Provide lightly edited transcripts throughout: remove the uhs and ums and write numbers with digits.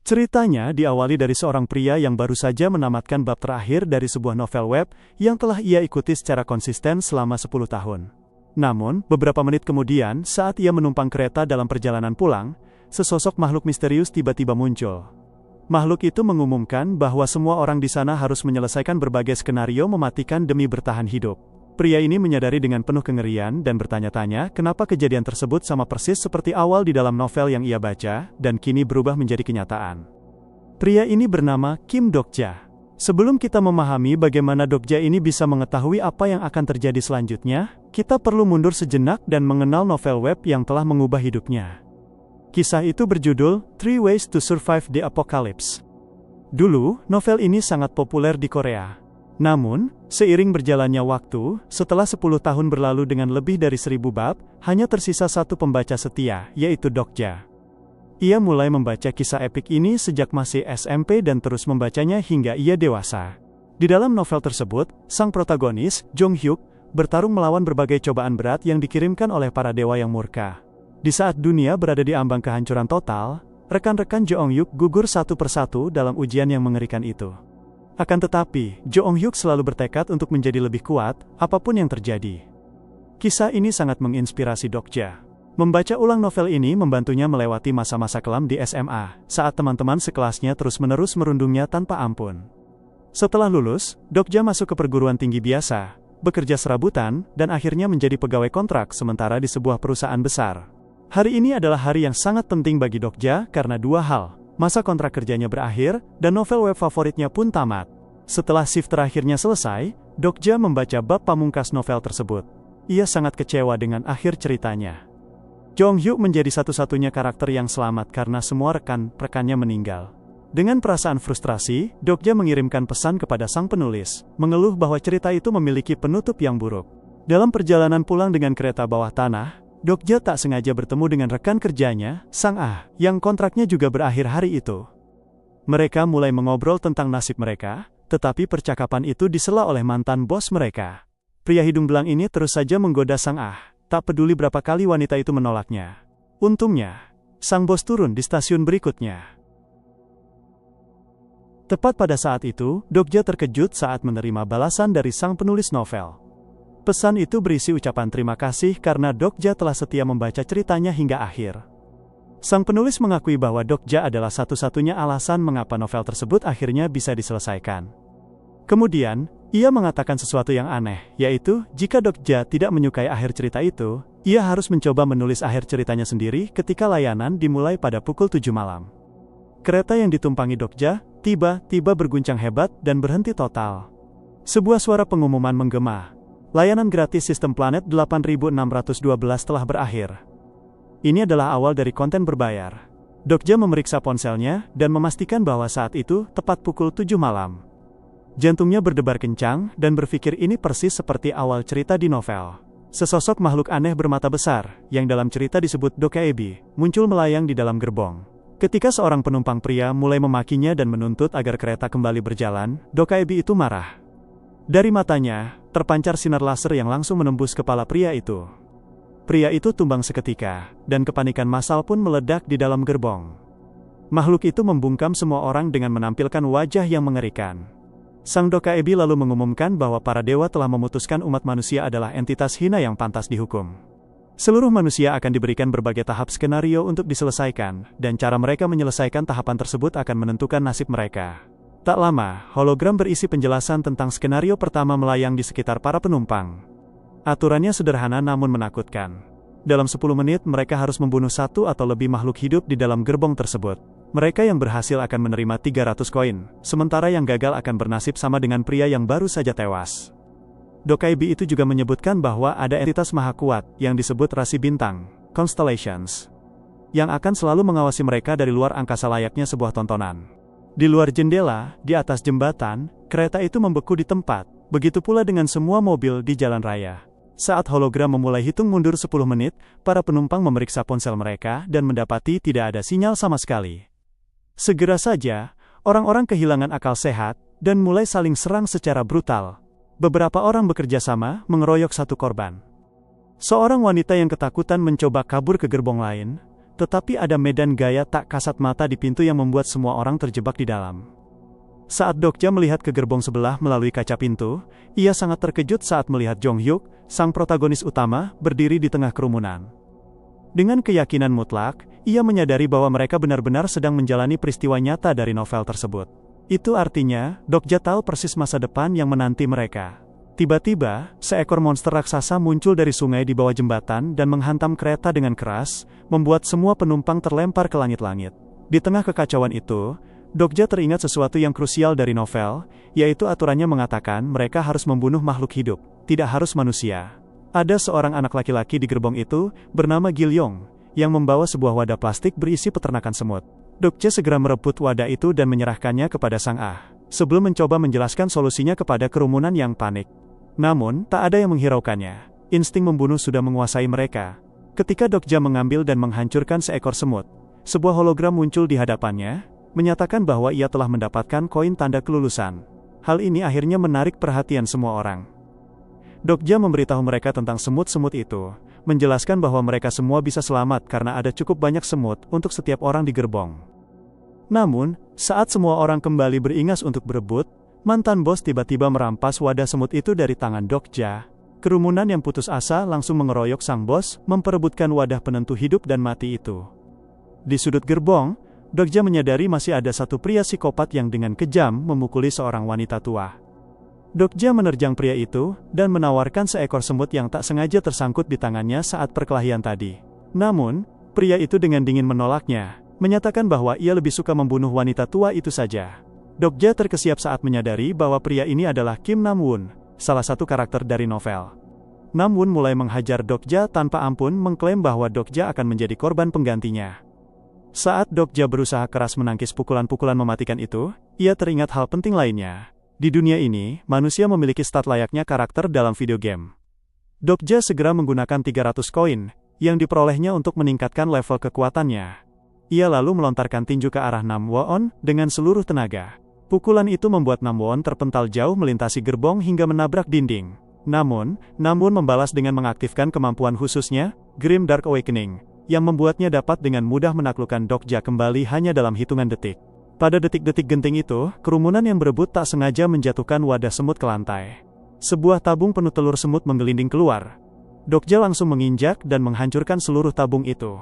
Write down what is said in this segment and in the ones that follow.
Ceritanya diawali dari seorang pria yang baru saja menamatkan bab terakhir dari sebuah novel web yang telah ia ikuti secara konsisten selama 10 tahun. Namun, beberapa menit kemudian saat ia menumpang kereta dalam perjalanan pulang, sesosok makhluk misterius tiba-tiba muncul. Makhluk itu mengumumkan bahwa semua orang di sana harus menyelesaikan berbagai skenario mematikan demi bertahan hidup. Pria ini menyadari dengan penuh kengerian dan bertanya-tanya kenapa kejadian tersebut sama persis seperti awal di dalam novel yang ia baca, dan kini berubah menjadi kenyataan. Pria ini bernama Kim Dokja. Sebelum kita memahami bagaimana Dokja ini bisa mengetahui apa yang akan terjadi selanjutnya, kita perlu mundur sejenak dan mengenal novel web yang telah mengubah hidupnya. Kisah itu berjudul Three Ways to Survive the Apocalypse. Dulu, novel ini sangat populer di Korea. Namun, seiring berjalannya waktu, setelah 10 tahun berlalu dengan lebih dari 1000 bab, hanya tersisa satu pembaca setia, yaitu Dokja. Ia mulai membaca kisah epik ini sejak masih SMP dan terus membacanya hingga ia dewasa. Di dalam novel tersebut, sang protagonis, Jong Hyuk, bertarung melawan berbagai cobaan berat yang dikirimkan oleh para dewa yang murka. Di saat dunia berada di ambang kehancuran total, rekan-rekan Jong Hyuk gugur satu persatu dalam ujian yang mengerikan itu. Akan tetapi, Jong Hyuk selalu bertekad untuk menjadi lebih kuat, apapun yang terjadi. Kisah ini sangat menginspirasi Dokja. Membaca ulang novel ini membantunya melewati masa-masa kelam di SMA, saat teman-teman sekelasnya terus-menerus merundungnya tanpa ampun. Setelah lulus, Dokja masuk ke perguruan tinggi biasa, bekerja serabutan, dan akhirnya menjadi pegawai kontrak sementara di sebuah perusahaan besar. Hari ini adalah hari yang sangat penting bagi Dokja karena dua hal. Masa kontrak kerjanya berakhir, dan novel web favoritnya pun tamat. Setelah shift terakhirnya selesai, Dokja membaca bab pamungkas novel tersebut. Ia sangat kecewa dengan akhir ceritanya. Jong Hyuk menjadi satu-satunya karakter yang selamat karena semua rekan-rekannya meninggal. Dengan perasaan frustrasi, Dokja mengirimkan pesan kepada sang penulis, mengeluh bahwa cerita itu memiliki penutup yang buruk. Dalam perjalanan pulang dengan kereta bawah tanah, Dokja tak sengaja bertemu dengan rekan kerjanya, Sang Ah, yang kontraknya juga berakhir hari itu. Mereka mulai mengobrol tentang nasib mereka, tetapi percakapan itu disela oleh mantan bos mereka. Pria hidung belang ini terus saja menggoda Sang Ah, tak peduli berapa kali wanita itu menolaknya. Untungnya, sang bos turun di stasiun berikutnya. Tepat pada saat itu, Dokja terkejut saat menerima balasan dari sang penulis novel. Pesan itu berisi ucapan terima kasih karena Dokja telah setia membaca ceritanya hingga akhir. Sang penulis mengakui bahwa Dokja adalah satu-satunya alasan mengapa novel tersebut akhirnya bisa diselesaikan. Kemudian, ia mengatakan sesuatu yang aneh, yaitu, jika Dokja tidak menyukai akhir cerita itu, ia harus mencoba menulis akhir ceritanya sendiri ketika layanan dimulai pada pukul 7 malam. Kereta yang ditumpangi Dokja, tiba-tiba berguncang hebat dan berhenti total. Sebuah suara pengumuman menggema. Layanan gratis sistem planet 8612 telah berakhir. Ini adalah awal dari konten berbayar. Dokja memeriksa ponselnya dan memastikan bahwa saat itu tepat pukul 7 malam. Jantungnya berdebar kencang dan berpikir ini persis seperti awal cerita di novel. Sesosok makhluk aneh bermata besar, yang dalam cerita disebut Dokaebi, muncul melayang di dalam gerbong. Ketika seorang penumpang pria mulai memakinya dan menuntut agar kereta kembali berjalan, Dokaebi itu marah. Dari matanya, terpancar sinar laser yang langsung menembus kepala pria itu. Pria itu tumbang seketika, dan kepanikan massal pun meledak di dalam gerbong. Makhluk itu membungkam semua orang dengan menampilkan wajah yang mengerikan. Sang Dokaebi lalu mengumumkan bahwa para dewa telah memutuskan umat manusia adalah entitas hina yang pantas dihukum. Seluruh manusia akan diberikan berbagai tahap skenario untuk diselesaikan, dan cara mereka menyelesaikan tahapan tersebut akan menentukan nasib mereka. Tak lama, hologram berisi penjelasan tentang skenario pertama melayang di sekitar para penumpang. Aturannya sederhana namun menakutkan. Dalam 10 menit mereka harus membunuh satu atau lebih makhluk hidup di dalam gerbong tersebut. Mereka yang berhasil akan menerima 300 koin, sementara yang gagal akan bernasib sama dengan pria yang baru saja tewas. Dokaebi itu juga menyebutkan bahwa ada entitas maha kuat yang disebut rasi bintang, constellations, yang akan selalu mengawasi mereka dari luar angkasa layaknya sebuah tontonan. Di luar jendela, di atas jembatan, kereta itu membeku di tempat, begitu pula dengan semua mobil di jalan raya. Saat hologram memulai hitung mundur 10 menit, para penumpang memeriksa ponsel mereka dan mendapati tidak ada sinyal sama sekali. Segera saja, orang-orang kehilangan akal sehat, dan mulai saling serang secara brutal. Beberapa orang bekerja sama, mengeroyok satu korban. Seorang wanita yang ketakutan mencoba kabur ke gerbong lain, tetapi ada medan gaya tak kasat mata di pintu yang membuat semua orang terjebak di dalam. Saat Dokja melihat ke gerbong sebelah melalui kaca pintu, ia sangat terkejut saat melihat Jong Hyuk, sang protagonis utama, berdiri di tengah kerumunan. Dengan keyakinan mutlak, ia menyadari bahwa mereka benar-benar sedang menjalani peristiwa nyata dari novel tersebut. Itu artinya, Dokja tahu persis masa depan yang menanti mereka. Tiba-tiba, seekor monster raksasa muncul dari sungai di bawah jembatan dan menghantam kereta dengan keras, membuat semua penumpang terlempar ke langit-langit. Di tengah kekacauan itu, Dokja teringat sesuatu yang krusial dari novel, yaitu aturannya mengatakan mereka harus membunuh makhluk hidup, tidak harus manusia. Ada seorang anak laki-laki di gerbong itu, bernama Gilyong, yang membawa sebuah wadah plastik berisi peternakan semut. Dokja segera merebut wadah itu dan menyerahkannya kepada Sang Ah, sebelum mencoba menjelaskan solusinya kepada kerumunan yang panik. Namun, tak ada yang menghiraukannya. Insting membunuh sudah menguasai mereka. Ketika Dokja mengambil dan menghancurkan seekor semut, sebuah hologram muncul di hadapannya, menyatakan bahwa ia telah mendapatkan koin tanda kelulusan. Hal ini akhirnya menarik perhatian semua orang. Dokja memberitahu mereka tentang semut-semut itu, menjelaskan bahwa mereka semua bisa selamat karena ada cukup banyak semut untuk setiap orang di gerbong. Namun, saat semua orang kembali beringas untuk berebut, mantan bos tiba-tiba merampas wadah semut itu dari tangan Dokja. Kerumunan yang putus asa langsung mengeroyok sang bos, memperebutkan wadah penentu hidup dan mati itu. Di sudut gerbong, Dokja menyadari masih ada satu pria psikopat yang dengan kejam memukuli seorang wanita tua. Dokja menerjang pria itu, dan menawarkan seekor semut yang tak sengaja tersangkut di tangannya saat perkelahian tadi. Namun, pria itu dengan dingin menolaknya, menyatakan bahwa ia lebih suka membunuh wanita tua itu saja. Dokja terkesiap saat menyadari bahwa pria ini adalah Kim Nam-won, salah satu karakter dari novel. Nam-won mulai menghajar Dokja tanpa ampun, mengklaim bahwa Dokja akan menjadi korban penggantinya. Saat Dokja berusaha keras menangkis pukulan-pukulan mematikan itu, ia teringat hal penting lainnya. Di dunia ini, manusia memiliki stat layaknya karakter dalam video game. Dokja segera menggunakan 300 koin, yang diperolehnya untuk meningkatkan level kekuatannya. Ia lalu melontarkan tinju ke arah Nam-won dengan seluruh tenaga. Pukulan itu membuat Nam-won terpental jauh melintasi gerbong hingga menabrak dinding. Namun, Nam-won membalas dengan mengaktifkan kemampuan khususnya, Grim Dark Awakening, yang membuatnya dapat dengan mudah menaklukkan Dokja kembali hanya dalam hitungan detik. Pada detik-detik genting itu, kerumunan yang berebut tak sengaja menjatuhkan wadah semut ke lantai. Sebuah tabung penuh telur semut menggelinding keluar. Dokja langsung menginjak dan menghancurkan seluruh tabung itu.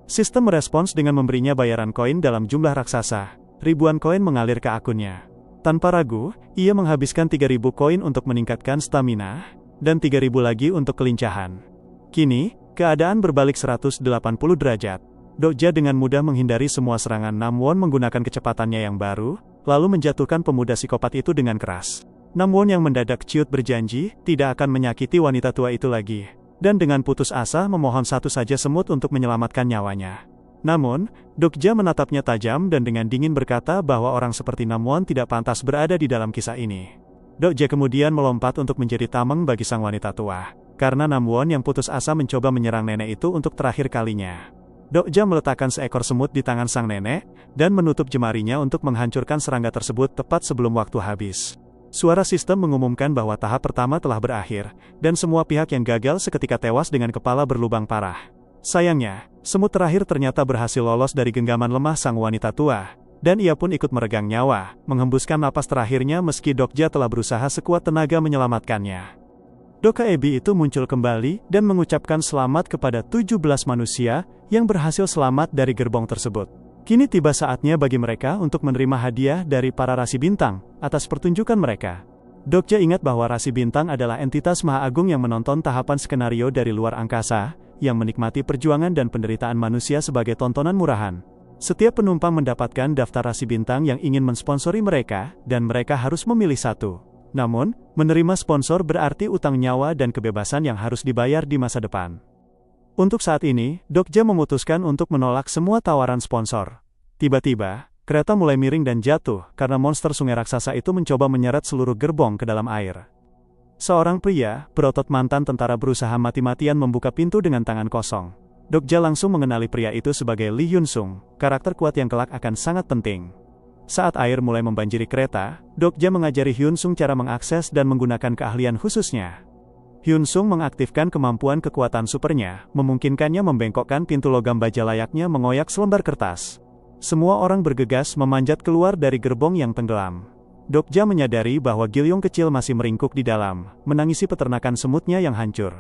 Sistem merespons dengan memberinya bayaran koin dalam jumlah raksasa. Ribuan koin mengalir ke akunnya. Tanpa ragu, ia menghabiskan 3.000 koin untuk meningkatkan stamina, dan 3.000 lagi untuk kelincahan. Kini, keadaan berbalik 180 derajat. Dokja dengan mudah menghindari semua serangan Nam-won menggunakan kecepatannya yang baru, lalu menjatuhkan pemuda psikopat itu dengan keras. Nam-won yang mendadak ciut berjanji, tidak akan menyakiti wanita tua itu lagi, dan dengan putus asa memohon satu saja semut untuk menyelamatkan nyawanya. Namun, Dokja menatapnya tajam dan dengan dingin berkata bahwa orang seperti Nam-won tidak pantas berada di dalam kisah ini. Dokja kemudian melompat untuk menjadi tameng bagi sang wanita tua, karena Nam-won yang putus asa mencoba menyerang nenek itu untuk terakhir kalinya. Dokja meletakkan seekor semut di tangan sang nenek, dan menutup jemarinya untuk menghancurkan serangga tersebut tepat sebelum waktu habis. Suara sistem mengumumkan bahwa tahap pertama telah berakhir, dan semua pihak yang gagal seketika tewas dengan kepala berlubang parah. Sayangnya, semut terakhir ternyata berhasil lolos dari genggaman lemah sang wanita tua, dan ia pun ikut meregang nyawa, menghembuskan napas terakhirnya meski Dokja telah berusaha sekuat tenaga menyelamatkannya. Doka Ebi itu muncul kembali dan mengucapkan selamat kepada 17 manusia yang berhasil selamat dari gerbong tersebut. Kini tiba saatnya bagi mereka untuk menerima hadiah dari para rasi bintang atas pertunjukan mereka. Dokja ingat bahwa rasi bintang adalah entitas maha agung yang menonton tahapan skenario dari luar angkasa, yang menikmati perjuangan dan penderitaan manusia sebagai tontonan murahan. Setiap penumpang mendapatkan daftar rasi bintang yang ingin mensponsori mereka, dan mereka harus memilih satu. Namun, menerima sponsor berarti utang nyawa dan kebebasan yang harus dibayar di masa depan. Untuk saat ini, Dokja memutuskan untuk menolak semua tawaran sponsor. Tiba-tiba, kereta mulai miring dan jatuh karena monster sungai raksasa itu mencoba menyeret seluruh gerbong ke dalam air. Seorang pria, berotot mantan tentara berusaha mati-matian membuka pintu dengan tangan kosong. Dokja langsung mengenali pria itu sebagai Lee Hyun-sung, karakter kuat yang kelak akan sangat penting. Saat air mulai membanjiri kereta, Dokja mengajari Hyun-sung cara mengakses dan menggunakan keahlian khususnya. Hyun Sung mengaktifkan kemampuan kekuatan supernya, memungkinkannya membengkokkan pintu logam baja layaknya mengoyak selembar kertas. Semua orang bergegas memanjat keluar dari gerbong yang tenggelam. Dokja menyadari bahwa Gilyong kecil masih meringkuk di dalam, menangisi peternakan semutnya yang hancur.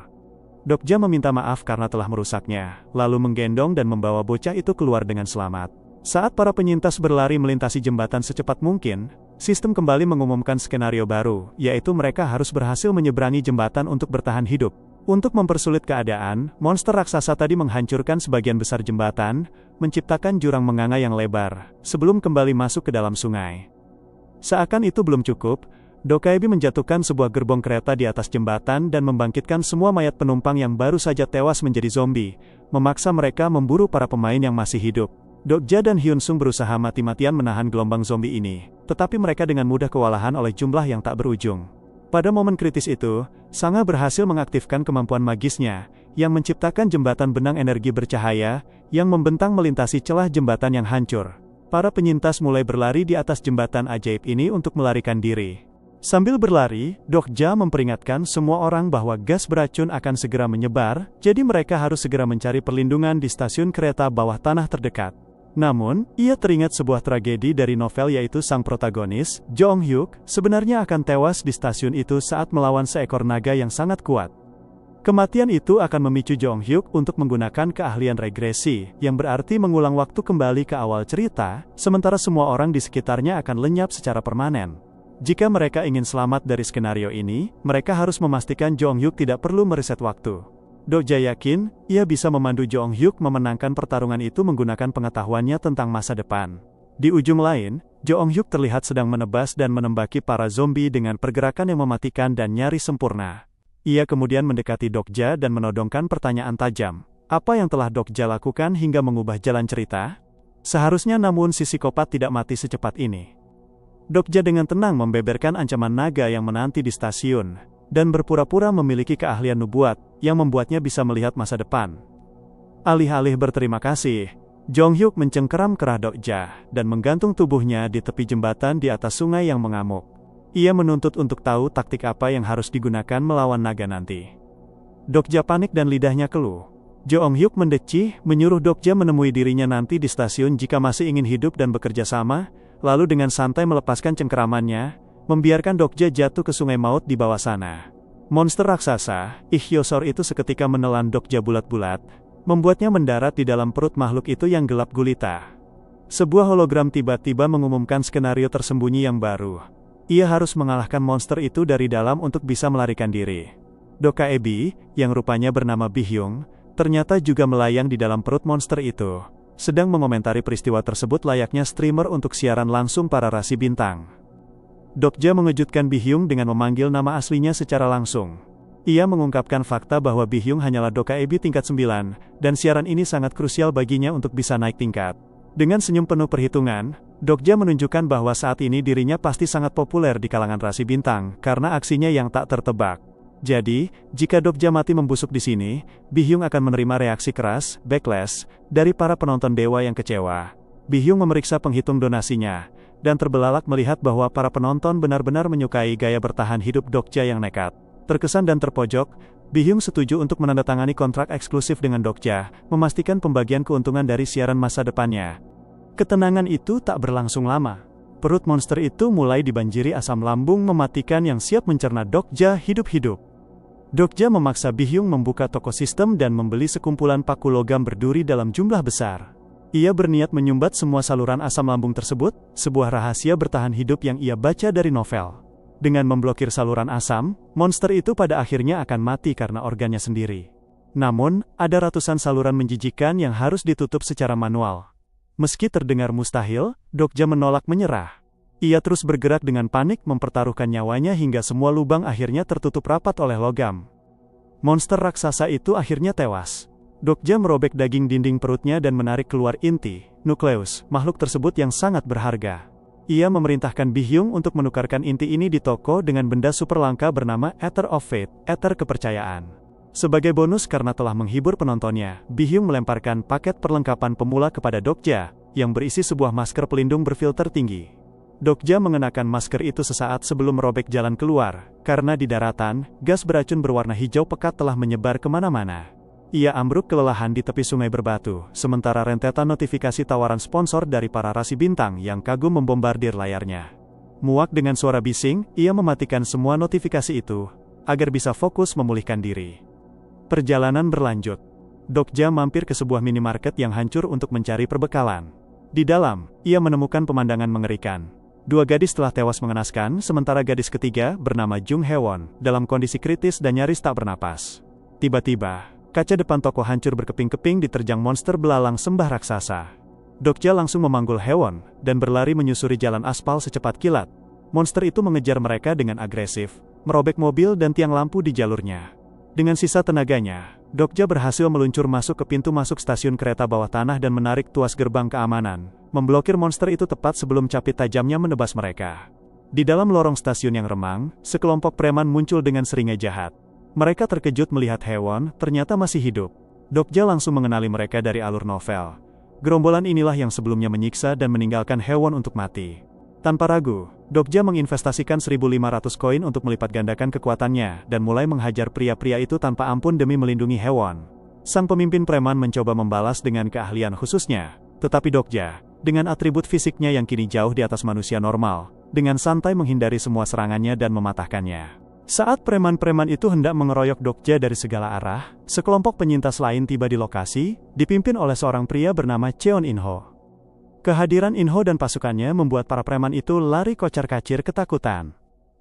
Dokja meminta maaf karena telah merusaknya, lalu menggendong dan membawa bocah itu keluar dengan selamat. Saat para penyintas berlari melintasi jembatan secepat mungkin, sistem kembali mengumumkan skenario baru, yaitu mereka harus berhasil menyeberangi jembatan untuk bertahan hidup. Untuk mempersulit keadaan, monster raksasa tadi menghancurkan sebagian besar jembatan, menciptakan jurang menganga yang lebar, sebelum kembali masuk ke dalam sungai. Seakan itu belum cukup, Dokaebi menjatuhkan sebuah gerbong kereta di atas jembatan dan membangkitkan semua mayat penumpang yang baru saja tewas menjadi zombie, memaksa mereka memburu para pemain yang masih hidup. Dokja dan Hyun Sung berusaha mati-matian menahan gelombang zombie ini, tetapi mereka dengan mudah kewalahan oleh jumlah yang tak berujung. Pada momen kritis itu, Sangha berhasil mengaktifkan kemampuan magisnya, yang menciptakan jembatan benang energi bercahaya, yang membentang melintasi celah jembatan yang hancur. Para penyintas mulai berlari di atas jembatan ajaib ini untuk melarikan diri. Sambil berlari, Dokja memperingatkan semua orang bahwa gas beracun akan segera menyebar, jadi mereka harus segera mencari perlindungan di stasiun kereta bawah tanah terdekat. Namun, ia teringat sebuah tragedi dari novel yaitu sang protagonis, Jo Ong-hyuk, sebenarnya akan tewas di stasiun itu saat melawan seekor naga yang sangat kuat. Kematian itu akan memicu Jo Ong-hyuk untuk menggunakan keahlian regresi, yang berarti mengulang waktu kembali ke awal cerita, sementara semua orang di sekitarnya akan lenyap secara permanen. Jika mereka ingin selamat dari skenario ini, mereka harus memastikan Jo Ong-hyuk tidak perlu mereset waktu. Dokja yakin, ia bisa memandu Jo Ong-hyuk memenangkan pertarungan itu menggunakan pengetahuannya tentang masa depan. Di ujung lain, Jo Ong-hyuk terlihat sedang menebas dan menembaki para zombie dengan pergerakan yang mematikan dan nyaris sempurna. Ia kemudian mendekati Dokja dan menodongkan pertanyaan tajam. Apa yang telah Dokja lakukan hingga mengubah jalan cerita? Seharusnya namun si psikopat tidak mati secepat ini. Dokja dengan tenang membeberkan ancaman naga yang menanti di stasiun, dan berpura-pura memiliki keahlian nubuat, yang membuatnya bisa melihat masa depan. Alih-alih berterima kasih, Jo Ong-hyuk mencengkeram kerah Dokja, dan menggantung tubuhnya di tepi jembatan di atas sungai yang mengamuk. Ia menuntut untuk tahu taktik apa yang harus digunakan melawan naga nanti. Dokja panik dan lidahnya keluh. Jo Ong-hyuk mendecih, menyuruh Dokja menemui dirinya nanti di stasiun jika masih ingin hidup dan bekerja sama, lalu dengan santai melepaskan cengkeramannya, membiarkan Dokja jatuh ke sungai maut di bawah sana. Monster raksasa, Ichthyosaur itu seketika menelan Dokja bulat-bulat, membuatnya mendarat di dalam perut makhluk itu yang gelap gulita. Sebuah hologram tiba-tiba mengumumkan skenario tersembunyi yang baru. Ia harus mengalahkan monster itu dari dalam untuk bisa melarikan diri. Dokaebi, yang rupanya bernama Bihyung, ternyata juga melayang di dalam perut monster itu, sedang mengomentari peristiwa tersebut layaknya streamer untuk siaran langsung para rasi bintang. Dokja mengejutkan Bihyung dengan memanggil nama aslinya secara langsung. Ia mengungkapkan fakta bahwa Bihyung hanyalah Dokaebi tingkat 9, dan siaran ini sangat krusial baginya untuk bisa naik tingkat. Dengan senyum penuh perhitungan, Dokja menunjukkan bahwa saat ini dirinya pasti sangat populer di kalangan rasi bintang, karena aksinya yang tak tertebak. Jadi, jika Dokja mati membusuk di sini, Bihyung akan menerima reaksi keras, backlash, dari para penonton dewa yang kecewa. Bihyung memeriksa penghitung donasinya, dan terbelalak melihat bahwa para penonton benar-benar menyukai gaya bertahan hidup Dokja yang nekat. Terkesan dan terpojok, Bihyung setuju untuk menandatangani kontrak eksklusif dengan Dokja, memastikan pembagian keuntungan dari siaran masa depannya. Ketenangan itu tak berlangsung lama. Perut monster itu mulai dibanjiri asam lambung mematikan yang siap mencerna Dokja hidup-hidup. Dokja memaksa Bihyung membuka toko sistem dan membeli sekumpulan paku logam berduri dalam jumlah besar. Ia berniat menyumbat semua saluran asam lambung tersebut, sebuah rahasia bertahan hidup yang ia baca dari novel. Dengan memblokir saluran asam, monster itu pada akhirnya akan mati karena organnya sendiri. Namun, ada ratusan saluran menjijikan yang harus ditutup secara manual. Meski terdengar mustahil, Dokja menolak menyerah. Ia terus bergerak dengan panik mempertaruhkan nyawanya hingga semua lubang akhirnya tertutup rapat oleh logam. Monster raksasa itu akhirnya tewas. Dokja merobek daging dinding perutnya dan menarik keluar inti, nukleus, makhluk tersebut yang sangat berharga. Ia memerintahkan Bihyung untuk menukarkan inti ini di toko dengan benda super langka bernama Ether of Fate, Ether kepercayaan. Sebagai bonus karena telah menghibur penontonnya, Bihyung melemparkan paket perlengkapan pemula kepada Dokja, yang berisi sebuah masker pelindung berfilter tinggi. Dokja mengenakan masker itu sesaat sebelum merobek jalan keluar, karena di daratan, gas beracun berwarna hijau pekat telah menyebar kemana-mana. Ia ambruk kelelahan di tepi sungai berbatu, sementara rentetan notifikasi tawaran sponsor dari para rasi bintang yang kagum membombardir layarnya. Muak dengan suara bising, ia mematikan semua notifikasi itu, agar bisa fokus memulihkan diri. Perjalanan berlanjut. Dokja mampir ke sebuah minimarket yang hancur untuk mencari perbekalan. Di dalam, ia menemukan pemandangan mengerikan. 2 gadis telah tewas mengenaskan, sementara gadis ketiga, bernama Jung Hewon, dalam kondisi kritis dan nyaris tak bernapas. Tiba-tiba, kaca depan toko hancur berkeping-keping diterjang monster belalang sembah raksasa. Dokja langsung memanggul Hewon, dan berlari menyusuri jalan aspal secepat kilat. Monster itu mengejar mereka dengan agresif, merobek mobil dan tiang lampu di jalurnya. Dengan sisa tenaganya, Dokja berhasil meluncur masuk ke pintu masuk stasiun kereta bawah tanah dan menarik tuas gerbang keamanan, memblokir monster itu tepat sebelum capit tajamnya menebas mereka. Di dalam lorong stasiun yang remang, sekelompok preman muncul dengan seringai jahat. Mereka terkejut melihat Hewon ternyata masih hidup. Dokja langsung mengenali mereka dari alur novel. Gerombolan inilah yang sebelumnya menyiksa dan meninggalkan Hewon untuk mati. Tanpa ragu, Dokja menginvestasikan 1.500 koin untuk melipat gandakan kekuatannya dan mulai menghajar pria-pria itu tanpa ampun demi melindungi Hewon. Sang pemimpin preman mencoba membalas dengan keahlian khususnya, tetapi Dokja, dengan atribut fisiknya yang kini jauh di atas manusia normal, dengan santai menghindari semua serangannya dan mematahkannya. Saat preman-preman itu hendak mengeroyok Dokja dari segala arah, sekelompok penyintas lain tiba di lokasi, dipimpin oleh seorang pria bernama Cheon In-ho. Kehadiran In-ho dan pasukannya membuat para preman itu lari kocar-kacir ketakutan.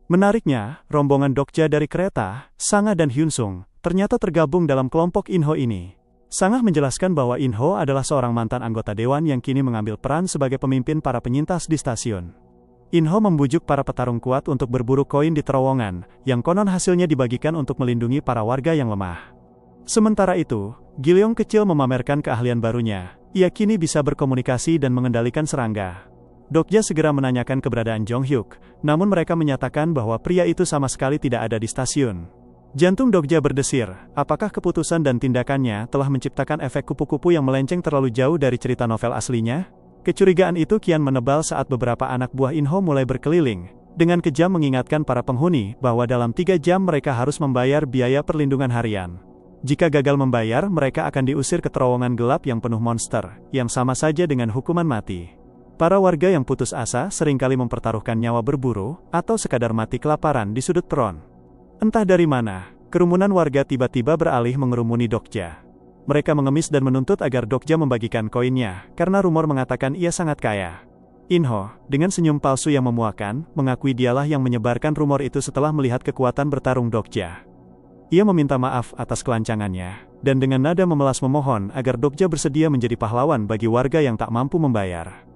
Menariknya, rombongan Dokja dari kereta, Sangah dan Hyunsung, ternyata tergabung dalam kelompok In-ho ini. Sangah menjelaskan bahwa In-ho adalah seorang mantan anggota dewan yang kini mengambil peran sebagai pemimpin para penyintas di stasiun. In-ho membujuk para petarung kuat untuk berburu koin di terowongan, yang konon hasilnya dibagikan untuk melindungi para warga yang lemah. Sementara itu, Gileong kecil memamerkan keahlian barunya. Ia kini bisa berkomunikasi dan mengendalikan serangga. Dokja segera menanyakan keberadaan Jong Hyuk, namun mereka menyatakan bahwa pria itu sama sekali tidak ada di stasiun. Jantung Dokja berdesir, apakah keputusan dan tindakannya telah menciptakan efek kupu-kupu yang melenceng terlalu jauh dari cerita novel aslinya? Kecurigaan itu kian menebal saat beberapa anak buah In-ho mulai berkeliling, dengan kejam mengingatkan para penghuni bahwa dalam 3 jam mereka harus membayar biaya perlindungan harian. Jika gagal membayar, mereka akan diusir ke terowongan gelap yang penuh monster, yang sama saja dengan hukuman mati. Para warga yang putus asa seringkali mempertaruhkan nyawa berburu, atau sekadar mati kelaparan di sudut peron. Entah dari mana, kerumunan warga tiba-tiba beralih mengerumuni Dokja. Mereka mengemis dan menuntut agar Dokja membagikan koinnya, karena rumor mengatakan ia sangat kaya. In-ho, dengan senyum palsu yang memuakan, mengakui dialah yang menyebarkan rumor itu setelah melihat kekuatan bertarung Dokja. Ia meminta maaf atas kelancangannya, dan dengan nada memelas memohon agar Dokja bersedia menjadi pahlawan bagi warga yang tak mampu membayar.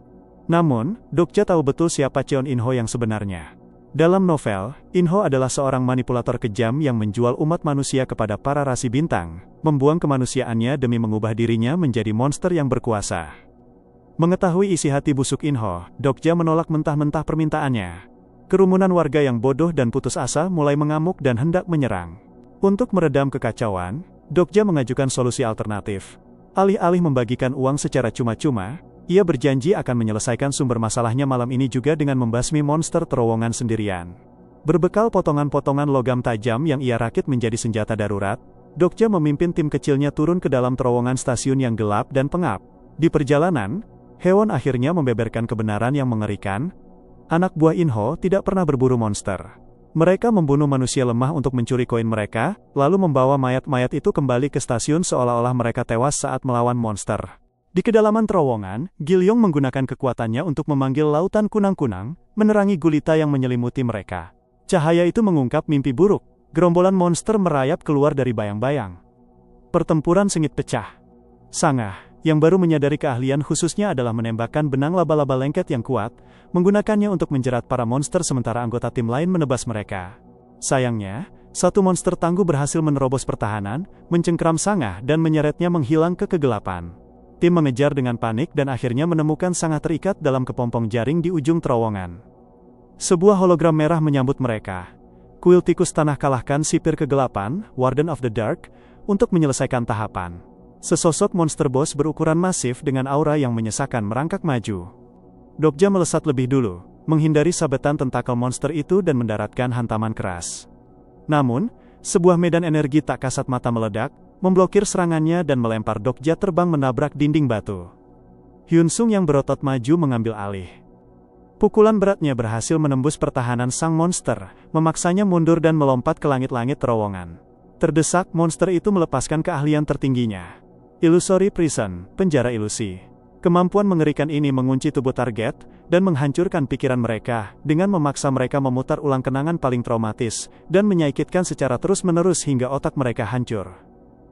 Namun, Dokja tahu betul siapa Cheon In-ho yang sebenarnya. Dalam novel, In-ho adalah seorang manipulator kejam yang menjual umat manusia kepada para rasi bintang, membuang kemanusiaannya demi mengubah dirinya menjadi monster yang berkuasa. Mengetahui isi hati busuk In-ho, Dokja menolak mentah-mentah permintaannya. Kerumunan warga yang bodoh dan putus asa mulai mengamuk dan hendak menyerang. Untuk meredam kekacauan, Dokja mengajukan solusi alternatif. Alih-alih membagikan uang secara cuma-cuma, ia berjanji akan menyelesaikan sumber masalahnya malam ini juga dengan membasmi monster terowongan sendirian. Berbekal potongan-potongan logam tajam yang ia rakit menjadi senjata darurat, Dokja memimpin tim kecilnya turun ke dalam terowongan stasiun yang gelap dan pengap. Di perjalanan, Hewon akhirnya membeberkan kebenaran yang mengerikan. Anak buah In-ho tidak pernah berburu monster. Mereka membunuh manusia lemah untuk mencuri koin mereka, lalu membawa mayat-mayat itu kembali ke stasiun seolah-olah mereka tewas saat melawan monster. Di kedalaman terowongan, Gileong menggunakan kekuatannya untuk memanggil lautan kunang-kunang, menerangi gulita yang menyelimuti mereka. Cahaya itu mengungkap mimpi buruk. Gerombolan monster merayap keluar dari bayang-bayang. Pertempuran sengit pecah. Sangah, yang baru menyadari keahlian khususnya adalah menembakkan benang laba-laba lengket yang kuat, menggunakannya untuk menjerat para monster sementara anggota tim lain menebas mereka. Sayangnya, satu monster tangguh berhasil menerobos pertahanan, mencengkram Sangah dan menyeretnya menghilang ke kegelapan. Tim mengejar dengan panik dan akhirnya menemukan Sangah terikat dalam kepompong jaring di ujung terowongan. Sebuah hologram merah menyambut mereka. Kuil tikus tanah kalahkan sipir kegelapan, Warden of the Dark, untuk menyelesaikan tahapan. Sesosok monster boss berukuran masif dengan aura yang menyesakan merangkak maju. Dokja melesat lebih dulu, menghindari sabetan tentakel monster itu dan mendaratkan hantaman keras. Namun, sebuah medan energi tak kasat mata meledak, memblokir serangannya dan melempar Dokja terbang menabrak dinding batu. Hyunsung yang berotot maju mengambil alih. Pukulan beratnya berhasil menembus pertahanan sang monster, memaksanya mundur dan melompat ke langit-langit terowongan. Terdesak, monster itu melepaskan keahlian tertingginya. Illusory Prison, penjara ilusi. Kemampuan mengerikan ini mengunci tubuh target, dan menghancurkan pikiran mereka, dengan memaksa mereka memutar ulang kenangan paling traumatis, dan menyaikitkan secara terus-menerus hingga otak mereka hancur.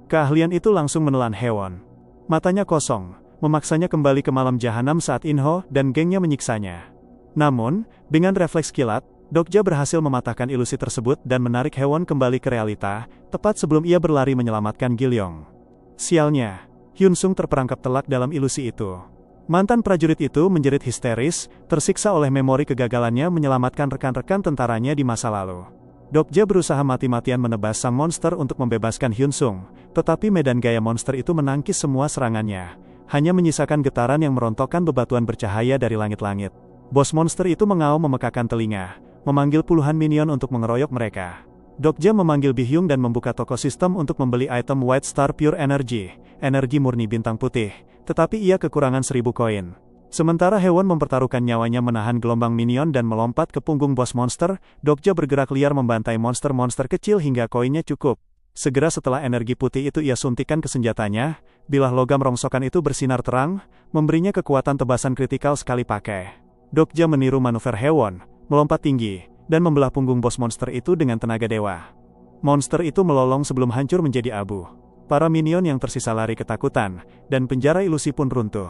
Keahlian itu langsung menelan Haewon. Matanya kosong, memaksanya kembali ke malam jahanam saat Inho dan gengnya menyiksanya. Namun, dengan refleks kilat, Dokja berhasil mematahkan ilusi tersebut dan menarik Haewon kembali ke realita, tepat sebelum ia berlari menyelamatkan Gilyong. Sialnya, Hyunsung terperangkap telak dalam ilusi itu. Mantan prajurit itu menjerit histeris, tersiksa oleh memori kegagalannya menyelamatkan rekan-rekan tentaranya di masa lalu. Dokja berusaha mati-matian menebas sang monster untuk membebaskan Hyunsung, tetapi medan gaya monster itu menangkis semua serangannya, hanya menyisakan getaran yang merontokkan bebatuan bercahaya dari langit-langit. Bos monster itu mengaum memekakan telinga, memanggil puluhan minion untuk mengeroyok mereka. Dokja memanggil Bihyung dan membuka toko sistem untuk membeli item White Star Pure Energy, energi murni bintang putih, tetapi ia kekurangan 1000 koin. Sementara Haewon mempertaruhkan nyawanya menahan gelombang minion dan melompat ke punggung bos monster, Dokja bergerak liar membantai monster-monster kecil hingga koinnya cukup. Segera setelah energi putih itu ia suntikan ke senjatanya, bilah logam rongsokan itu bersinar terang, memberinya kekuatan tebasan kritikal sekali pakai. Dokja meniru manuver Haewon, melompat tinggi, dan membelah punggung bos monster itu dengan tenaga dewa. Monster itu melolong sebelum hancur menjadi abu. Para minion yang tersisa lari ketakutan, dan penjara ilusi pun runtuh.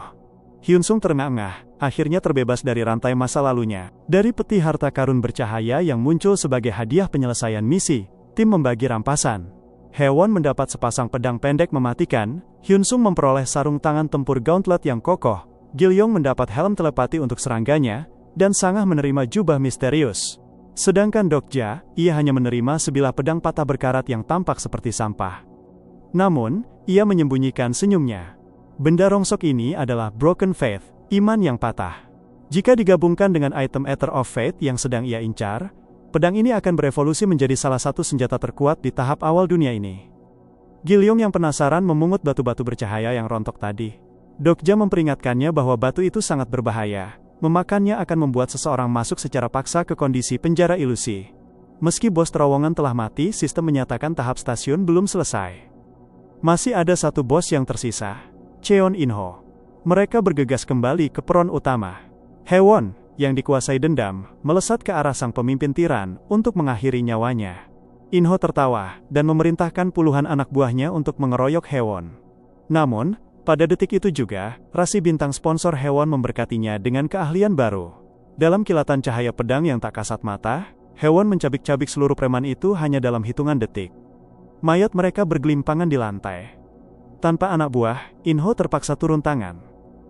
Hyunsung terengah-engah, akhirnya terbebas dari rantai masa lalunya. Dari peti harta karun bercahaya yang muncul sebagai hadiah penyelesaian misi, tim membagi rampasan. Haewon mendapat sepasang pedang pendek mematikan, Hyunsung memperoleh sarung tangan tempur gauntlet yang kokoh, Gilyong mendapat helm telepati untuk serangganya, dan Sangah menerima jubah misterius. Sedangkan Dokja, ia hanya menerima sebilah pedang patah berkarat yang tampak seperti sampah. Namun, ia menyembunyikan senyumnya. Benda rongsok ini adalah Broken Faith, iman yang patah. Jika digabungkan dengan item Ether of Faith yang sedang ia incar, pedang ini akan berevolusi menjadi salah satu senjata terkuat di tahap awal dunia ini. Gilyong yang penasaran memungut batu-batu bercahaya yang rontok tadi. Dokja memperingatkannya bahwa batu itu sangat berbahaya. Memakannya akan membuat seseorang masuk secara paksa ke kondisi penjara ilusi. Meski bos terowongan telah mati, sistem menyatakan tahap stasiun belum selesai. Masih ada satu bos yang tersisa, Cheon Inho. Mereka bergegas kembali ke peron utama. Haewon, yang dikuasai dendam, melesat ke arah sang pemimpin tiran untuk mengakhiri nyawanya. Inho tertawa, dan memerintahkan puluhan anak buahnya untuk mengeroyok Haewon. Namun, pada detik itu juga, rasi bintang sponsor Haewon memberkatinya dengan keahlian baru. Dalam kilatan cahaya pedang yang tak kasat mata, Haewon mencabik-cabik seluruh preman itu hanya dalam hitungan detik. Mayat mereka bergelimpangan di lantai. Tanpa anak buah, Inho terpaksa turun tangan.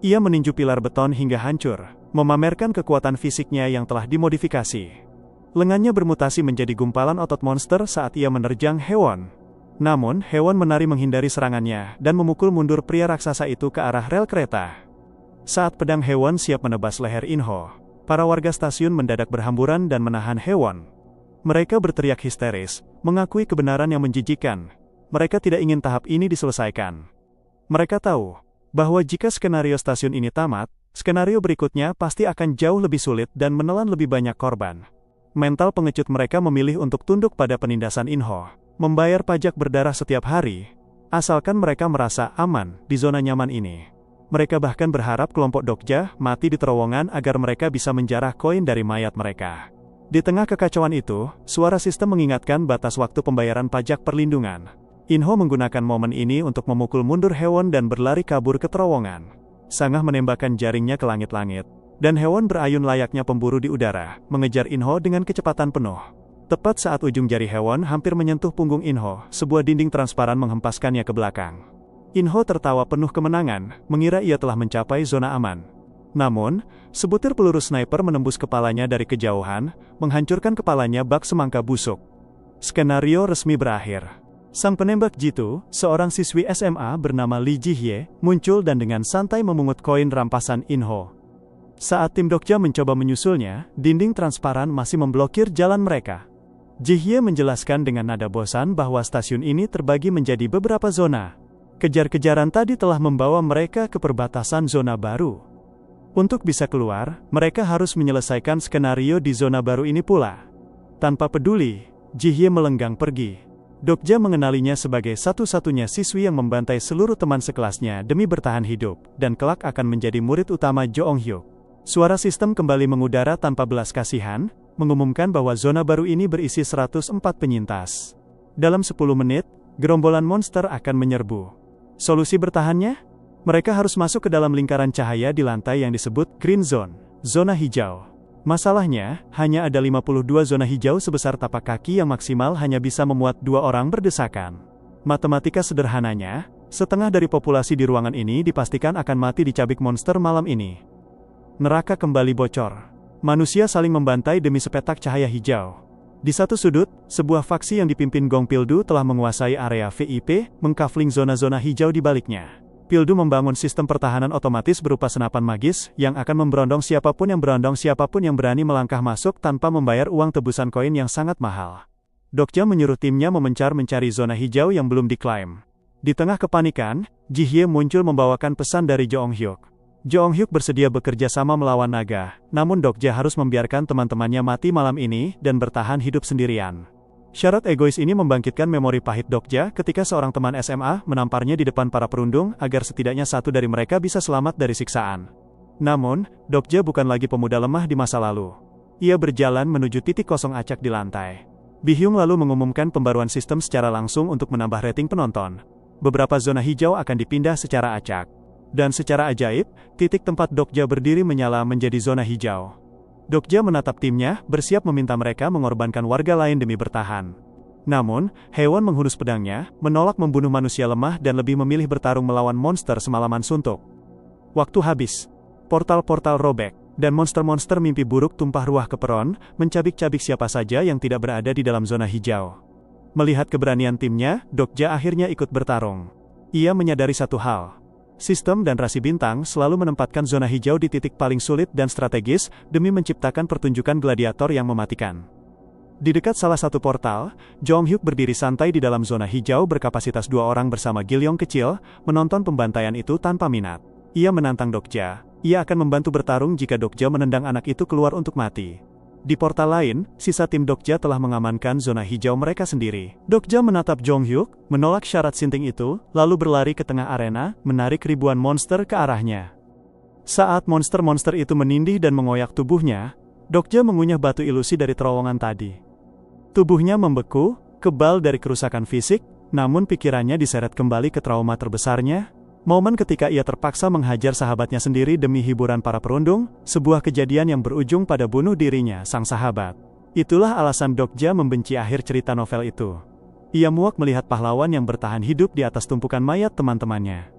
Ia meninju pilar beton hingga hancur, memamerkan kekuatan fisiknya yang telah dimodifikasi. Lengannya bermutasi menjadi gumpalan otot monster saat ia menerjang Haewon. Namun, Haewon menari menghindari serangannya dan memukul mundur pria raksasa itu ke arah rel kereta. Saat pedang Haewon siap menebas leher Inho, para warga stasiun mendadak berhamburan dan menahan Haewon. Mereka berteriak histeris, mengakui kebenaran yang menjijikan. Mereka tidak ingin tahap ini diselesaikan. Mereka tahu bahwa jika skenario stasiun ini tamat, skenario berikutnya pasti akan jauh lebih sulit dan menelan lebih banyak korban. Mental pengecut mereka memilih untuk tunduk pada penindasan Inho, membayar pajak berdarah setiap hari, asalkan mereka merasa aman di zona nyaman ini. Mereka bahkan berharap kelompok Dokja mati di terowongan agar mereka bisa menjarah koin dari mayat mereka. Di tengah kekacauan itu, suara sistem mengingatkan batas waktu pembayaran pajak perlindungan. Inho menggunakan momen ini untuk memukul mundur Haewon dan berlari kabur ke terowongan. Sangah menembakkan jaringnya ke langit-langit, dan Haewon berayun layaknya pemburu di udara, mengejar Inho dengan kecepatan penuh. Tepat saat ujung jari Haewon hampir menyentuh punggung Inho, sebuah dinding transparan menghempaskannya ke belakang. Inho tertawa penuh kemenangan, mengira ia telah mencapai zona aman. Namun, sebutir peluru sniper menembus kepalanya dari kejauhan, menghancurkan kepalanya bak semangka busuk. Skenario resmi berakhir. Sang penembak jitu, seorang siswi SMA bernama Lee Ji-hye, muncul dan dengan santai memungut koin rampasan Inho. Saat tim Dokja mencoba menyusulnya, dinding transparan masih memblokir jalan mereka. Ji-hye menjelaskan dengan nada bosan bahwa stasiun ini terbagi menjadi beberapa zona. Kejar-kejaran tadi telah membawa mereka ke perbatasan zona baru. Untuk bisa keluar, mereka harus menyelesaikan skenario di zona baru ini pula. Tanpa peduli, Ji-hye melenggang pergi. Dokja mengenalinya sebagai satu-satunya siswi yang membantai seluruh teman sekelasnya demi bertahan hidup, dan kelak akan menjadi murid utama Jeong-hyuk. Suara sistem kembali mengudara tanpa belas kasihan, mengumumkan bahwa zona baru ini berisi 104 penyintas. Dalam 10 menit, gerombolan monster akan menyerbu. Solusi bertahannya? Mereka harus masuk ke dalam lingkaran cahaya di lantai yang disebut Green Zone, zona hijau. Masalahnya, hanya ada 52 zona hijau sebesar tapak kaki yang maksimal hanya bisa memuat 2 orang berdesakan. Matematika sederhananya, setengah dari populasi di ruangan ini dipastikan akan mati dicabik monster malam ini. Neraka kembali bocor. Manusia saling membantai demi sepetak cahaya hijau. Di satu sudut, sebuah faksi yang dipimpin Gong Pildu telah menguasai area VIP, mengkafling zona-zona hijau di baliknya. Pildu membangun sistem pertahanan otomatis berupa senapan magis, yang akan memberondong siapapun yang berani melangkah masuk tanpa membayar uang tebusan koin yang sangat mahal. Dokja menyuruh timnya mencari zona hijau yang belum diklaim. Di tengah kepanikan, Ji-hye muncul membawakan pesan dari Jeong-hyuk. Jeong-hyuk bersedia bekerja sama melawan naga, namun Dokja harus membiarkan teman-temannya mati malam ini dan bertahan hidup sendirian. Syarat egois ini membangkitkan memori pahit Dokja ketika seorang teman SMA menamparnya di depan para perundung agar setidaknya satu dari mereka bisa selamat dari siksaan. Namun, Dokja bukan lagi pemuda lemah di masa lalu. Ia berjalan menuju titik kosong acak di lantai. Bi-hyung lalu mengumumkan pembaruan sistem secara langsung untuk menambah rating penonton. Beberapa zona hijau akan dipindah secara acak. Dan secara ajaib, titik tempat Dokja berdiri menyala menjadi zona hijau. Dokja menatap timnya, bersiap meminta mereka mengorbankan warga lain demi bertahan. Namun, Haewon menghunus pedangnya, menolak membunuh manusia lemah dan lebih memilih bertarung melawan monster semalaman suntuk. Waktu habis. Portal-portal robek, dan monster-monster mimpi buruk tumpah ruah ke peron, mencabik-cabik siapa saja yang tidak berada di dalam zona hijau. Melihat keberanian timnya, Dokja akhirnya ikut bertarung. Ia menyadari satu hal. Sistem dan rasi bintang selalu menempatkan zona hijau di titik paling sulit dan strategis demi menciptakan pertunjukan gladiator yang mematikan. Di dekat salah satu portal, Jeong-hyuk berdiri santai di dalam zona hijau berkapasitas 2 orang bersama Gilyong kecil, menonton pembantaian itu tanpa minat. Ia menantang Dokja. Ia akan membantu bertarung jika Dokja menendang anak itu keluar untuk mati. Di portal lain, sisa tim Dokja telah mengamankan zona hijau mereka sendiri. Dokja menatap Jeong-hyuk, menolak syarat sinting itu, lalu berlari ke tengah arena, menarik ribuan monster ke arahnya. Saat monster-monster itu menindih dan mengoyak tubuhnya, Dokja mengunyah batu ilusi dari terowongan tadi. Tubuhnya membeku, kebal dari kerusakan fisik, namun pikirannya diseret kembali ke trauma terbesarnya. Momen ketika ia terpaksa menghajar sahabatnya sendiri demi hiburan para perundung, sebuah kejadian yang berujung pada bunuh dirinya sang sahabat. Itulah alasan Dokja membenci akhir cerita novel itu. Ia muak melihat pahlawan yang bertahan hidup di atas tumpukan mayat teman-temannya.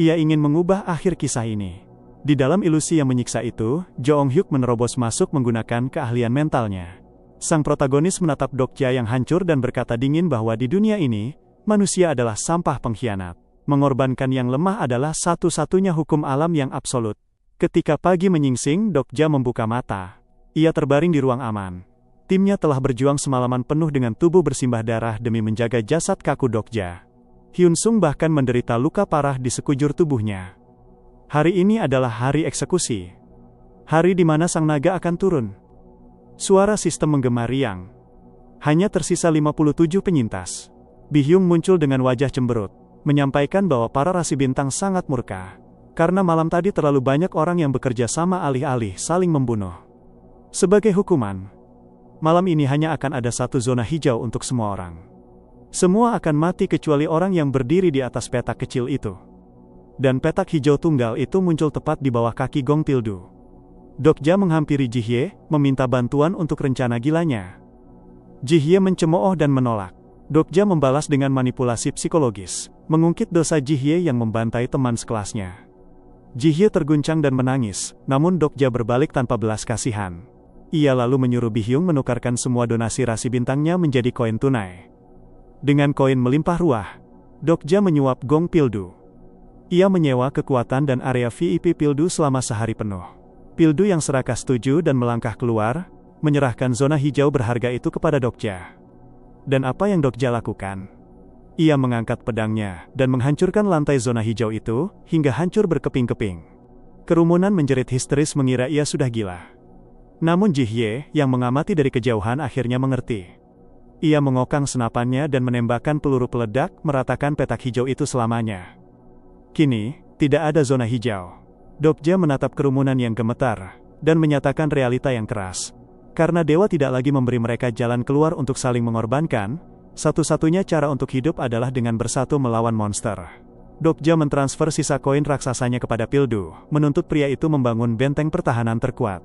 Ia ingin mengubah akhir kisah ini. Di dalam ilusi yang menyiksa itu, Jeong-hyuk menerobos masuk menggunakan keahlian mentalnya. Sang protagonis menatap Dokja yang hancur dan berkata dingin bahwa di dunia ini, manusia adalah sampah pengkhianat. Mengorbankan yang lemah adalah satu-satunya hukum alam yang absolut. Ketika pagi menyingsing, Dokja membuka mata. Ia terbaring di ruang aman. Timnya telah berjuang semalaman penuh dengan tubuh bersimbah darah demi menjaga jasad kaku Dokja. Hyun Sung bahkan menderita luka parah di sekujur tubuhnya. Hari ini adalah hari eksekusi. Hari di mana sang naga akan turun. Suara sistem menggema riang. Hanya tersisa 57 penyintas. Bi-hyung muncul dengan wajah cemberut, menyampaikan bahwa para rasi bintang sangat murka. Karena malam tadi terlalu banyak orang yang bekerja sama alih-alih saling membunuh. Sebagai hukuman, malam ini hanya akan ada satu zona hijau untuk semua orang. Semua akan mati kecuali orang yang berdiri di atas petak kecil itu. Dan petak hijau tunggal itu muncul tepat di bawah kaki Gong Pildu. Dokja menghampiri Ji-hye, meminta bantuan untuk rencana gilanya. Ji-hye mencemooh dan menolak. Dokja membalas dengan manipulasi psikologis, mengungkit dosa Ji-hye yang membantai teman sekelasnya. Ji-hye terguncang dan menangis, namun Dokja berbalik tanpa belas kasihan. Ia lalu menyuruh Bi-hyung menukarkan semua donasi rasi bintangnya menjadi koin tunai. Dengan koin melimpah ruah, Dokja menyuap Gong Pildu. Ia menyewa kekuatan dan area VIP Pildu selama sehari penuh. Pildu yang serakah setuju dan melangkah keluar, menyerahkan zona hijau berharga itu kepada Dokja. Dan apa yang Dokja lakukan? Ia mengangkat pedangnya dan menghancurkan lantai zona hijau itu hingga hancur berkeping-keping. Kerumunan menjerit histeris mengira ia sudah gila. Namun Jihye yang mengamati dari kejauhan akhirnya mengerti. Ia mengokang senapannya dan menembakkan peluru peledak meratakan petak hijau itu selamanya. Kini, tidak ada zona hijau. Dokja menatap kerumunan yang gemetar, dan menyatakan realita yang keras. Karena dewa tidak lagi memberi mereka jalan keluar untuk saling mengorbankan, satu-satunya cara untuk hidup adalah dengan bersatu melawan monster. Dokja mentransfer sisa koin raksasanya kepada Pildu, menuntut pria itu membangun benteng pertahanan terkuat.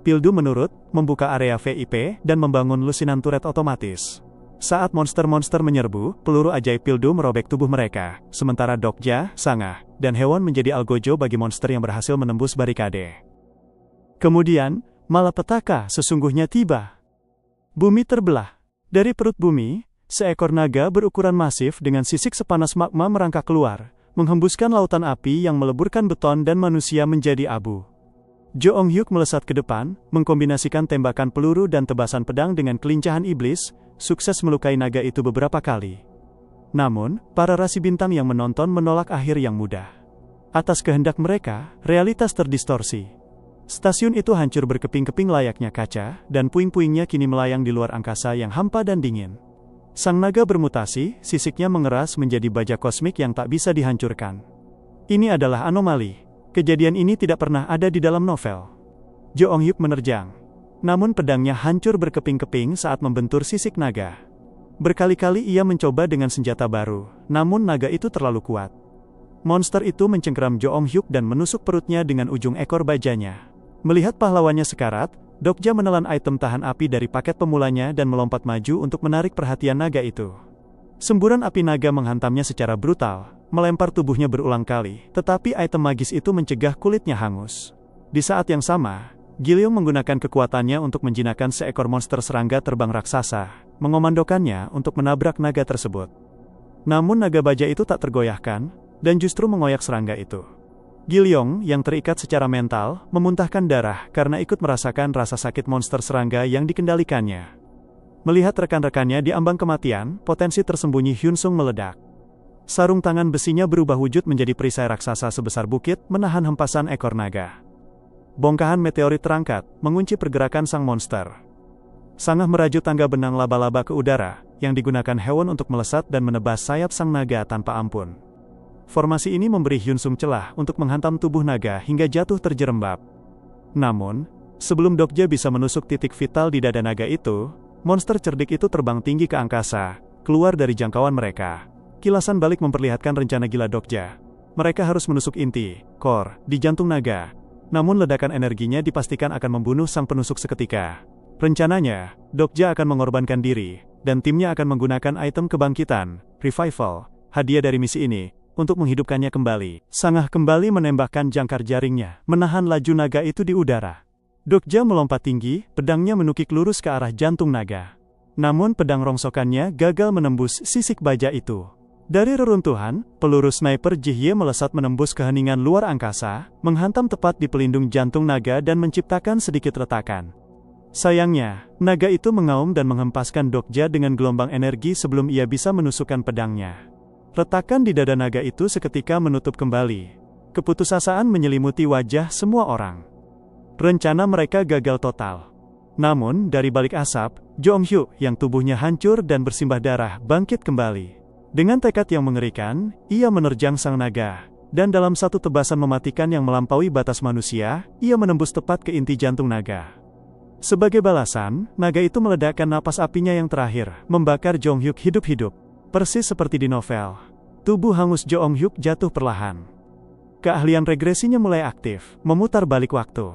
Pildu menurut, membuka area VIP, dan membangun lusinan turret otomatis. Saat monster-monster menyerbu, peluru ajaib Pildu merobek tubuh mereka, sementara Dokja, Sangah, dan Hewon menjadi algojo bagi monster yang berhasil menembus barikade. Kemudian, malapetaka sesungguhnya tiba. Bumi terbelah. Dari perut bumi, seekor naga berukuran masif dengan sisik sepanas magma merangkak keluar, menghembuskan lautan api yang meleburkan beton dan manusia menjadi abu. Jo Ong-hyuk melesat ke depan, mengkombinasikan tembakan peluru dan tebasan pedang dengan kelincahan iblis, sukses melukai naga itu beberapa kali. Namun, para rasi bintang yang menonton menolak akhir yang mudah. Atas kehendak mereka, realitas terdistorsi. Stasiun itu hancur berkeping-keping layaknya kaca, dan puing-puingnya kini melayang di luar angkasa yang hampa dan dingin. Sang naga bermutasi, sisiknya mengeras menjadi baja kosmik yang tak bisa dihancurkan. Ini adalah anomali. Kejadian ini tidak pernah ada di dalam novel. Jo Ong-hyuk menerjang. Namun pedangnya hancur berkeping-keping saat membentur sisik naga. Berkali-kali ia mencoba dengan senjata baru, namun naga itu terlalu kuat. Monster itu mencengkeram Jo Ong-hyuk dan menusuk perutnya dengan ujung ekor bajanya. Melihat pahlawannya sekarat, Dokja menelan item tahan api dari paket pemulanya dan melompat maju untuk menarik perhatian naga itu. Semburan api naga menghantamnya secara brutal, melempar tubuhnya berulang kali, tetapi item magis itu mencegah kulitnya hangus. Di saat yang sama, Gilliong menggunakan kekuatannya untuk menjinakkan seekor monster serangga terbang raksasa, mengomandokannya untuk menabrak naga tersebut. Namun naga baja itu tak tergoyahkan, dan justru mengoyak serangga itu. Gilliong, yang terikat secara mental, memuntahkan darah karena ikut merasakan rasa sakit monster serangga yang dikendalikannya. Melihat rekan-rekannya di ambang kematian, potensi tersembunyi Hyunsung meledak. Sarung tangan besinya berubah wujud menjadi perisai raksasa sebesar bukit, menahan hempasan ekor naga. Bongkahan meteorit terangkat, mengunci pergerakan sang monster. Sangah merajut tangga benang laba-laba ke udara, yang digunakan Hewon untuk melesat dan menebas sayap sang naga tanpa ampun. Formasi ini memberi Hyunsung celah untuk menghantam tubuh naga hingga jatuh terjerembab. Namun, sebelum Dokja bisa menusuk titik vital di dada naga itu, monster cerdik itu terbang tinggi ke angkasa, keluar dari jangkauan mereka. Kilasan balik memperlihatkan rencana gila Dokja. Mereka harus menusuk inti, core, di jantung naga. Namun ledakan energinya dipastikan akan membunuh sang penusuk seketika. Rencananya, Dokja akan mengorbankan diri, dan timnya akan menggunakan item kebangkitan, revival, hadiah dari misi ini, untuk menghidupkannya kembali. Sangah kembali menembakkan jangkar jaringnya, menahan laju naga itu di udara. Dokja melompat tinggi, pedangnya menukik lurus ke arah jantung naga. Namun pedang rongsokannya gagal menembus sisik baja itu. Dari reruntuhan, peluru sniper Jihye melesat menembus keheningan luar angkasa, menghantam tepat di pelindung jantung naga dan menciptakan sedikit retakan. Sayangnya, naga itu mengaum dan menghempaskan Dokja dengan gelombang energi sebelum ia bisa menusukkan pedangnya. Retakan di dada naga itu seketika menutup kembali. Keputusasaan menyelimuti wajah semua orang. Rencana mereka gagal total. Namun, dari balik asap, Jo Ong-hyuk yang tubuhnya hancur dan bersimbah darah bangkit kembali. Dengan tekad yang mengerikan, ia menerjang sang naga, dan dalam satu tebasan mematikan yang melampaui batas manusia, ia menembus tepat ke inti jantung naga. Sebagai balasan, naga itu meledakkan napas apinya yang terakhir, membakar Jo Ong-hyuk hidup-hidup. Persis seperti di novel. Tubuh hangus Jo Ong-hyuk jatuh perlahan. Keahlian regresinya mulai aktif, memutar balik waktu.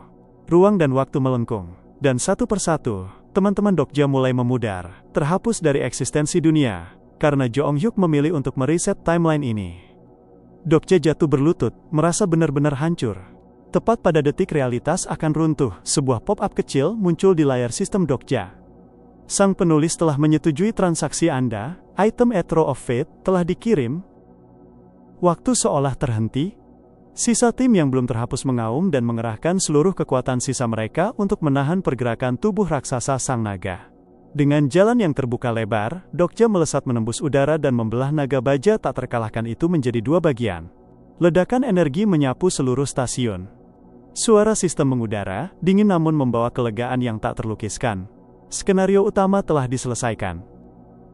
Ruang dan waktu melengkung, dan satu persatu, teman-teman Dokja mulai memudar, terhapus dari eksistensi dunia. Karena Jo Ong-hyuk memilih untuk mereset timeline ini. Dokja jatuh berlutut, merasa benar-benar hancur. Tepat pada detik realitas akan runtuh, sebuah pop-up kecil muncul di layar sistem Dokja. Sang penulis telah menyetujui transaksi Anda, item Arrow of Fate telah dikirim. Waktu seolah terhenti. Sisa tim yang belum terhapus mengaum dan mengerahkan seluruh kekuatan sisa mereka untuk menahan pergerakan tubuh raksasa sang naga. Dengan jalan yang terbuka lebar, Dokja melesat menembus udara dan membelah naga baja tak terkalahkan itu menjadi dua bagian. Ledakan energi menyapu seluruh stasiun. Suara sistem mengudara, dingin namun membawa kelegaan yang tak terlukiskan. Skenario utama telah diselesaikan.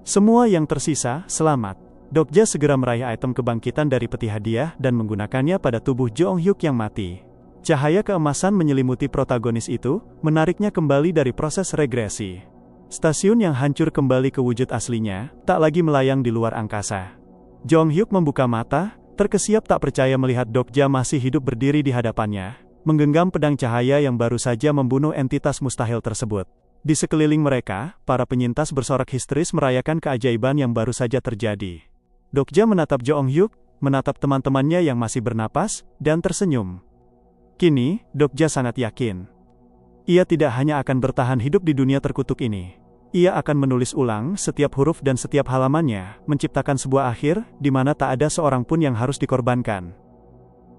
Semua yang tersisa, selamat. Dokja segera meraih item kebangkitan dari peti hadiah dan menggunakannya pada tubuh Jeong Hyuk yang mati. Cahaya keemasan menyelimuti protagonis itu, menariknya kembali dari proses regresi. Stasiun yang hancur kembali ke wujud aslinya, tak lagi melayang di luar angkasa. Jeong Hyuk membuka mata, terkesiap tak percaya melihat Dokja masih hidup berdiri di hadapannya, menggenggam pedang cahaya yang baru saja membunuh entitas mustahil tersebut. Di sekeliling mereka, para penyintas bersorak histeris merayakan keajaiban yang baru saja terjadi. Dokja menatap Jeong Hyuk, menatap teman-temannya yang masih bernapas, dan tersenyum. Kini, Dokja sangat yakin. Ia tidak hanya akan bertahan hidup di dunia terkutuk ini. Ia akan menulis ulang setiap huruf dan setiap halamannya, menciptakan sebuah akhir, di mana tak ada seorang pun yang harus dikorbankan.